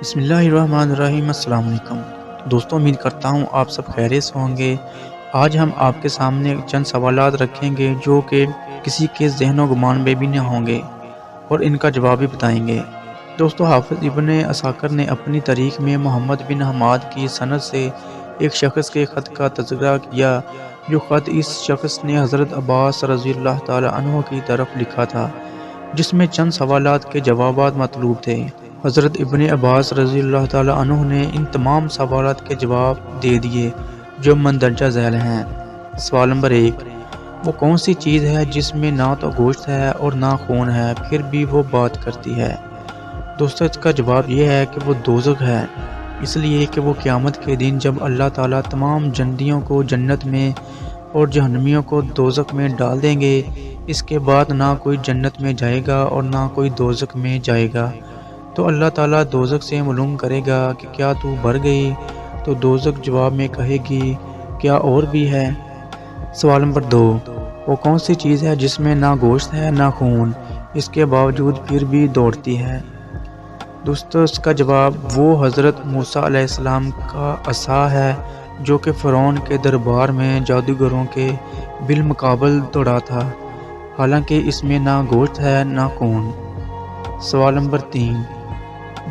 بسم اللہ الرحمن الرحیم۔ السلام علیکم دوستوں، امید کرتا ہوں آپ سب خیریت سے ہوں گے۔ آج ہم آپ کے سامنے چند سوالات رکھیں گے جو کہ کسی کے ذہن و گمان میں بھی نہ ہوں گے اور ان کا جواب بھی بتائیں گے۔ دوستوں، حافظ ابن عساکر نے اپنی تاریخ میں محمد بن حماد کی سند سے ایک شخص کے خط کا تذکرہ کیا، جو خط اس شخص نے حضرت عباس رضی اللہ تعالی عنہ کی طرف لکھا تھا، جس میں چند سوالات کے جوابات مطلوب تھے۔ حضرت ابن عباس رضی اللہ تعالی عنہ نے ان تمام سوالات کے جواب دے دیے جو مندرجہ ذیل ہیں۔ سوال نمبر 1، وہ کون سی چیز ہے جس میں نہ تو گوشت ہے اور نہ خون ہے، پھر بھی وہ بات کرتی ہے؟ دوستو، اس کا جواب یہ ہے کہ وہ دوزخ ہے، اس لیے کہ وہ قیامت کے دن جب اللہ تعالیٰ تمام جنتیوں کو جنت میں اور جہنمیوں کو دوزخ میں ڈال دیں گے، اس کے بعد نہ کوئی جنت میں جائے گا اور نہ کوئی دوزخ میں جائے گا، تو اللہ تعالیٰ دوزخ سے معلوم کرے گا کہ کیا تو بھر گئی؟ تو دوزخ جواب میں کہے گی کیا اور بھی ہے۔ سوال نمبر 2، وہ کون سی چیز ہے جس میں نہ گوشت ہے نہ خون، اس کے باوجود پھر بھی دوڑتی ہے؟ دوستو، اس کا جواب وہ حضرت موسیٰ علیہ السلام کا عصا ہے جو کہ فرعون کے دربار میں جادوگروں کے بالمقابل دوڑا تھا، حالانکہ اس میں نہ گوشت ہے نہ خون۔ سوال نمبر 3،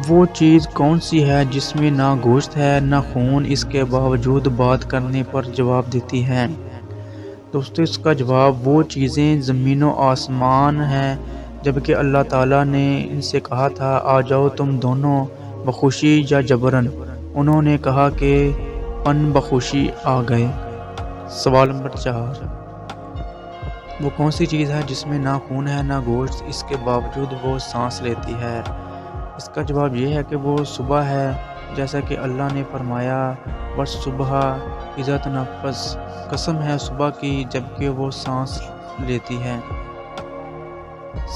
وہ چیز کون سی ہے جس میں نہ گوشت ہے نہ خون، اس کے باوجود بات کرنے پر جواب دیتی ہے؟ دوستو، اس کا جواب وہ چیزیں زمین و آسمان ہیں، جبکہ اللہ تعالیٰ نے ان سے کہا تھا آ جاؤ تم دونوں بخوشی یا جبراً، انہوں نے کہا کہ پن بخوشی آ گئے۔ سوال نمبر 4، وہ کون سی چیز ہے جس میں نہ خون ہے نہ گوشت، اس کے باوجود وہ سانس لیتی ہے؟ اس کا جواب یہ ہے کہ وہ صبح ہے، جیسا کہ اللہ نے فرمایا والصبح اذا تنفس، قسم ہے صبح کی جبکہ وہ سانس لیتی ہے۔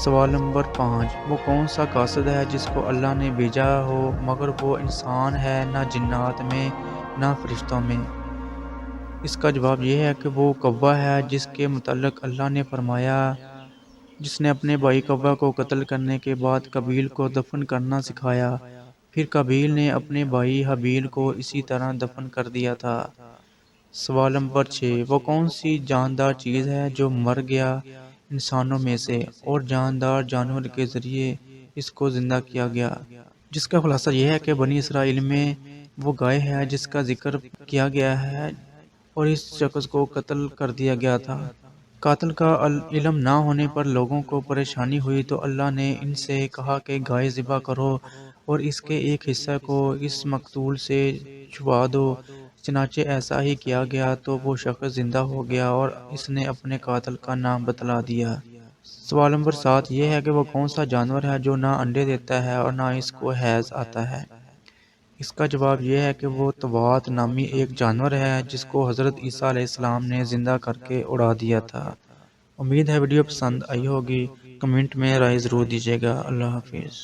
سوال نمبر 5، وہ کون سا قاصد ہے جس کو اللہ نے بھیجا ہو مگر وہ انسان ہے، نہ جنات میں نہ فرشتوں میں؟ اس کا جواب یہ ہے کہ وہ کوا ہے، جس کے متعلق اللہ نے فرمایا جس نے اپنے بھائی کوا کو قتل کرنے کے بعد قابیل کو دفن کرنا سکھایا، پھر قابیل نے اپنے بھائی حابیل کو اسی طرح دفن کر دیا تھا۔ سوال نمبر 6، وہ کون سی جاندار چیز ہے جو مر گیا انسانوں میں سے اور جاندار جانور کے ذریعے اس کو زندہ کیا گیا؟ جس کا خلاصہ یہ ہے کہ بنی اسرائیل میں وہ گائے ہے جس کا ذکر کیا گیا ہے اور اس شخص کو قتل کر دیا گیا تھا۔ قاتل کا علم نہ ہونے پر لوگوں کو پریشانی ہوئی تو اللہ نے ان سے کہا کہ گائے ذبح کرو اور اس کے ایک حصہ کو اس مقتول سے چھپا دو، چنانچہ ایسا ہی کیا گیا تو وہ شخص زندہ ہو گیا اور اس نے اپنے قاتل کا نام بتلا دیا۔ سوال نمبر 7 یہ ہے کہ وہ کون سا جانور ہے جو نہ انڈے دیتا ہے اور نہ اس کو حیض آتا ہے؟ اس کا جواب یہ ہے کہ وہ طوات نامی ایک جانور ہے جس کو حضرت عیسیٰ علیہ السلام نے زندہ کر کے اڑا دیا تھا۔ امید ہے ویڈیو پسند آئی ہوگی، کمنٹ میں رائے ضرور دیجیے گا۔ اللہ حافظ۔